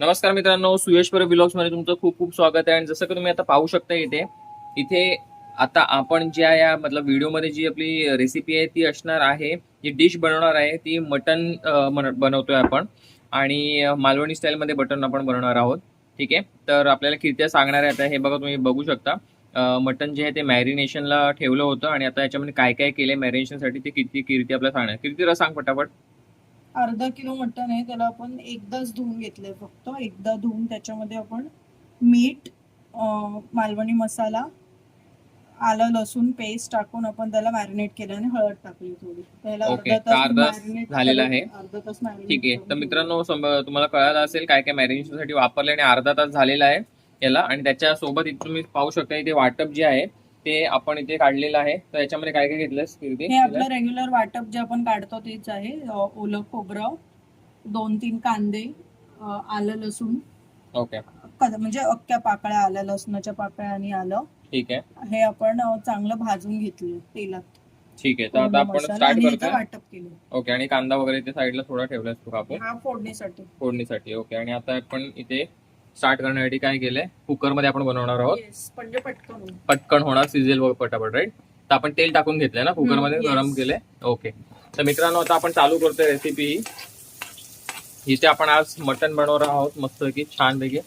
नमस्कार मित्रांनो, सुयशपर ब्लॉग्स मध्ये तुमचं खूप खूप स्वागत आहे. आणि जसं की तुम्ही आता पाहू शकता इथे आता आपण ज्या या मतलब व्हिडिओमध्ये जी आपली रेसिपी आहे ती असणार आहे, जी डिश बनवणार आहे ती मटन बनवतोय आपण. आणि मालवणी स्टाईलमध्ये मटन आपण बनवणार आहोत. ठीक आहे, तर आपल्याला किती सांगणार आहे आता हे बघा, तुम्ही बघू शकता. मटन जे आहे ते मॅरिनेशनला ठेवलं होतं आणि आता याच्यामध्ये काय काय केलंय मॅरिनेशनसाठी ते कीर्ती आपल्याला सांगणार. कीर्ती जरा सांग पटापट. अर्धा किलो मटण आहे, त्याला आपण एकदाच धुवून घेतलंय. फक्त एकदा धुवून त्याच्यामध्ये आपण मीठ, मालवणी मसाला, आलं लसूण पेस्ट टाकून आपण त्याला मॅरिनेट केलं आणि हळद टाकली थोडी. त्याला ओके, अर्धा तास अर्धा मॅरिनेट झालेला आहे. अर्धा तास ठीक मॅरिनेट आहे, तर मित्रांनो तुम्हाला कळालं असेल काय काय मॅरिनेशनसाठी वापरले आणि अर्धा तास झालेला आहे याला. आणि त्याच्यासोबत इथे तुम्ही पाहू शकता इथे वाटप जे आहे ते आपण इथे काढलेलं आहे. तर याच्यामध्ये काय काय घेतलंय? हे आपलं रेग्युलर वाटप जे आपण काढतो तेच आहे. ओलं खोबरं, 2-3 कांदे, आलं लसूण, ओके, म्हणजे अख्ख्या पाकळ्या आल्या लसणाच्या पाकळ्या आणि आलं. ठीक आहे, हे आपण चांगलं भाजून घेतलं तेलात. ठीक आहे. तर आता आपण स्टार्ट करतोय. वाटप केलं. ओके, आणि कांदा वगैरे ते साईडला थोडा ठेवलाय तू कापून हा फोडणीसाठी. ओके, आणि आता आपण इथे स्टार्ट करण्यासाठी काय केलंय, कुकर मध्ये आपण बनवणार आहोत. म्हणजे पटकन होणार, सिजेल पटापट, राईट. तर आपण तेल टाकून घेतलंय ना कुकर मध्ये, गरम केलंय. ओके, तर मित्रांनो आता आपण चालू करतोय रेसिपी. इथे आपण आज मटन बनवणार आहोत मस्तपैकी छानपैकी.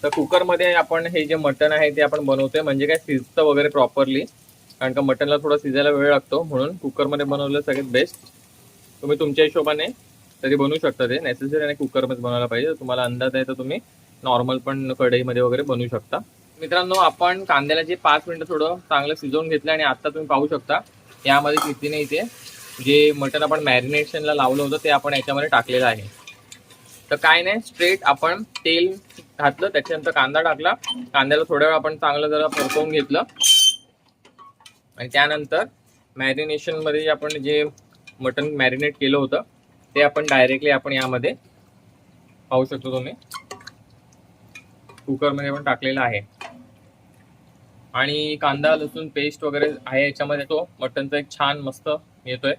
तर कुकर मध्ये आपण हे जे मटन आहे ते आपण बनवतोय, म्हणजे काय शिजतं वगैरे प्रॉपरली. कारण का मटनला थोडं शिजायला वेळ लागतो, म्हणून कुकर मध्ये बनवलं सगळ्यात बेस्ट. तुम्ही तुमच्या हिशोबाने तरी बनवू शकता, ते नेसेसरी आणि कुकर मध्ये बनवायला पाहिजे. तुम्हाला अंदाज आहे तर तुम्ही नॉर्मल पण कढईमध्ये वगैरे बनवू शकता. मित्रांनो आपण कांद्याला जे 5 मिनिटं थोडं चांगलं शिजवून घेतलं आणि आता तुम्ही पाहू शकता यामध्ये कीर्तीने इथे जे मटन आपण मॅरिनेशनला लावलं होतं ते आपण याच्यामध्ये टाकलेलं आहे. तर काय नाही, स्ट्रेट आपण तेल घातलं, त्याच्यानंतर कांदा टाकला. कांद्याला थोड्या वेळ आपण चांगलं जरा परतवून घेतलं आणि त्यानंतर मॅरिनेशन मध्ये आपण जे मटन मॅरिनेट केलं होतं ते आपण डायरेक्टली आपण यामध्ये पाहू शकतो, तुम्ही कुकर मध्ये पण टाकलेलं आहे. आणि कांदा लसूण पेस्ट वगैरे आहे याच्यामध्ये, तो मटनचा एक छान मस्त येतोय.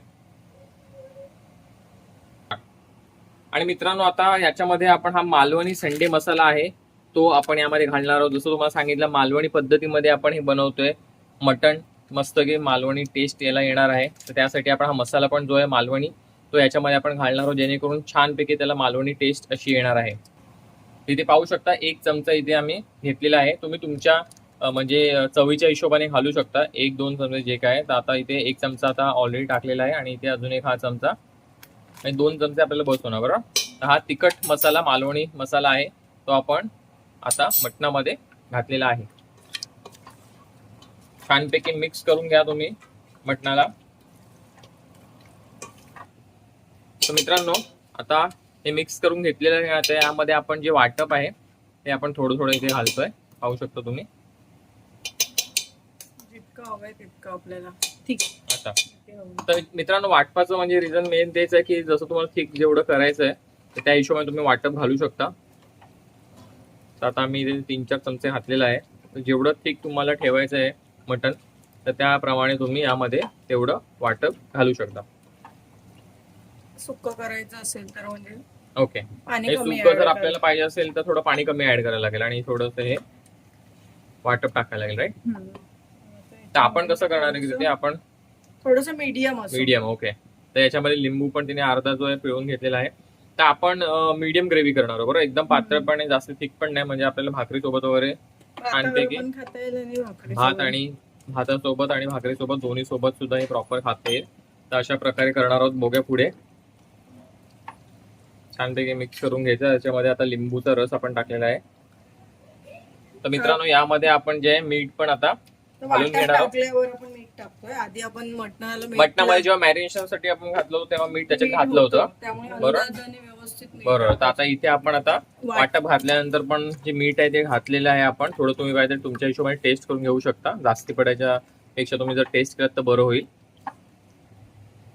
आणि मित्रांनो आता याच्यामध्ये आपण हा मालवणी संडे मसाला आहे तो आपण यामध्ये घालणार आहोत. जसं तुम्हाला सांगितलं, मालवणी पद्धतीमध्ये आपण हे बनवतोय मटण. मस्त की मालवणी टेस्ट याला येणार आहे, तर त्यासाठी आपण हा मसाला पण जो आहे मालवणी तो याच्यामध्ये आपण घालणार आहोत, जेणेकरून छानपैकी त्याला मालवणी टेस्ट अशी येणार आहे. इथे पाहू शकता 1 चमचा इथे आम्ही घेतलेला आहे. तुम्ही तुमच्या म्हणजे चवीच्या हिशोबाने घालू शकता, 1-2 चमचे जे काय. तर आता इथे 1 चमचा आता ऑलरेडी टाकलेला आहे आणि इथे अजून एक हा चमचा आणि 2 चमचे आपल्याला बस होणार. बरोबर, तर हा तिखट मसाला मालवणी मसाला आहे तो आपण आता मटणामध्ये घातलेला आहे. छानपैकी मिक्स करून घ्या तुम्ही मटणाला. तर मित्रांनो आता हे मिक्स करून घेतलेलं आहे. आता यामध्ये आपण जे वाटप आहे ते आपण थोडं थोडं इथे घालतोय, पाहू शकतो तुम्ही. जितकं हवंय तितकं आपल्याला. ठीक. आता तर मित्रांनो वाटपाचं म्हणजे रिझन मेन तेच आहे की जसं तुम्हाला थिक जेवढं करायचं आहे तर त्या हिशोबाने तुम्ही वाटप घालू शकता. तर आता मी 3-4 चमचे घातलेला आहे. तर जेवढं थिक तुम्हाला ठेवायचं आहे मटण, तर त्याप्रमाणे तुम्ही यामध्ये तेवढं वाटप घालू शकता. सुक्क करायचं असेल तर म्हणजे ओके, हे सुक्क जर आपल्याला पाहिजे असेल तर थोडं पाणी कमी ऍड करायला लागेल आणि थोडंसं हे वाटप टाकायला लागेल, राईट. तर आपण कसं करणार आहे की ते आपण थोडंसं मीडियम. ओके, तर याच्यामध्ये लिंबू पण तिने अर्धा जो आहे पिळून घेतलेला आहे. तर आपण मीडियम ग्रेव्ही करणार आहोत, बरोबर. एकदम पातळ पण नाही, जास्त थिक पण नाही, म्हणजे आपल्याला भाकरी सोबत वगैरे छानपैकी भात आणि भातासोबत आणि भाकरी सोबत दोन्ही सोबत सुद्धा हे प्रॉपर खाता येईल. तर अशा प्रकारे करणार आहोत. बघूया पुढे. छानपैकी मिक्स करून घ्यायचं. त्याच्यामध्ये आता लिंबूचा रस आपण टाकलेला आहे. तर मित्रांनो यामध्ये आपण जे मीठ पण आता घालून घेणार आहोत. आधी आपण मटणामध्ये जेव्हा मॅरिनेशन साठी आपण घातलं होतं तेव्हा मीठ त्याच्यात घातलं होतं, बरोबर. बरोबर, तर आता इथे आपण आता वाटप घातल्यानंतर पण जे मीठ आहे ते घातलेलं आहे आपण. थोडं तुम्ही पाहिजे तुमच्या हिशोबाने टेस्ट करून घेऊ शकता. जास्ती पडायच्या पेक्षा तुम्ही जर टेस्ट केलं तर बरं होईल.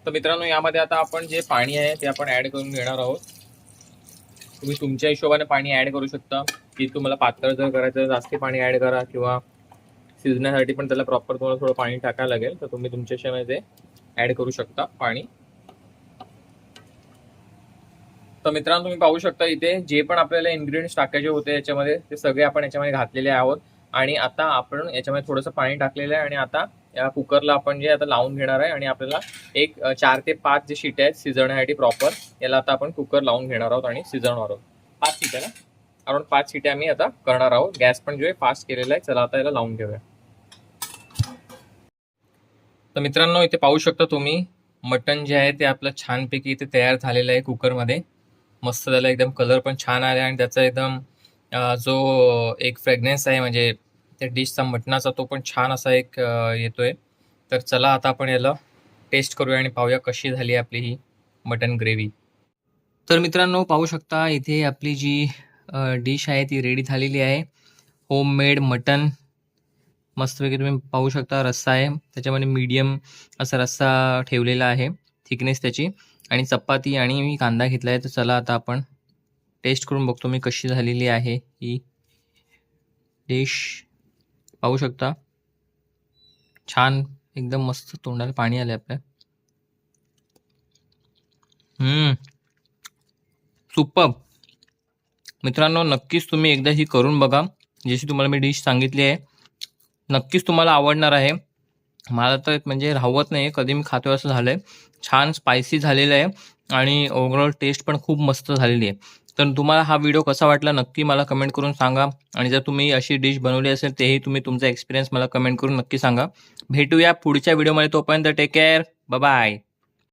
तर मित्रांनो यामध्ये आता आपण जे पाणी आहे ते आपण ऍड करून घेणार आहोत. तुम्ही तुमच्या हिशोबाने पाणी ऍड करू शकता, की तुम्हाला पातळ जर करायचं जास्ती पाणी ऍड करा, किंवा शिजण्यासाठी पण त्याला प्रॉपर तुम्हाला थोडं पाणी टाकायला लागेल. तर तुम्ही तुमच्या हिशोबाने ते ऍड करू शकता पाणी. तर मित्रांनो तुम्ही पाहू शकता इथे जे पण आपल्याला इन्ग्रेडियंट्स टाकायचे होते याच्यामध्ये ते सगळे आपण याच्यामध्ये घातलेले आहोत. आणि आता आपण याच्यामध्ये थोडंसं पाणी टाकलेलं आहे आणि आता या कुकरला आपण जे आता लावून घेणार आहे आणि आपल्याला एक 4 ते 5 जे शिट्या आहेत शिजवण्यासाठी प्रॉपर याला आता आपण कुकर लावून घेणार आहोत आणि शिजवणार आहोत. 5 शिट्या ना, अराउंड 5 शिट्या आम्ही आता करणार आहोत. गॅस पण जो आहे फास्ट केलेला आहे. चला आता याला लावून घेऊया. तर मित्रांनो इथे पाहू शकता तुम्ही मटण जे आहे ते आपलं छानपैकी इथे तयार झालेलं आहे कुकरमध्ये. मस्त त्याला एकदम कलर पण छान आला आणि त्याचा एकदम जो एक फ्रेग्रन्स आहे म्हणजे त्या डिशचा मटणाचा तो पण छान असा एक येतोय. तर चला आता आपण याला टेस्ट करूया आणि पाहूया कशी झाली आपली ही मटन ग्रेव्ही. तर मित्रांनो पाहू शकता इथे आपली जी डिश आहे ती रेडी झालेली आहे. होममेड मटन मस्तपैकी तुम्ही पाहू शकता. रस्सा आहे त्याच्यामध्ये मीडियम असा रस्सा ठेवलेला आहे, थिकनेस त्याची, आणि चपाती आणि मी कांदा घेतला आहे. तर चला आता आपण टेस्ट करून बघतो मी कशी झालेली आहे ही डिश. पाहू शकता छान एकदम मस्त तोंडाला पाणी आले आपल्या. सुपर मित्रांनो, नक्कीच तुम्ही एकदा ही करून बघा. जशी तुम्हाला मी डिश सांगितली आहे नक्कीच तुम्हाला आवडणार आहे. मला तर म्हणजे राहवत नाही कधी मी खातोय असं झालंय. छान स्पायसी झालेलं आहे आणि ओव्हरऑल टेस्ट पण खूप मस्त झालेली आहे. तर तुम्हाला हा व्हिडिओ कसा वाटला नक्की मला कमेंट करून सांगा. आणि जर तुम्ही अशी डिश बनवली असेल तेही तुम्ही तुमचा एक्सपिरियन्स मला कमेंट करून नक्की सांगा. भेटूया पुढच्या व्हिडिओमध्ये. तोपर्यंत टेक केअर, बाय बाय.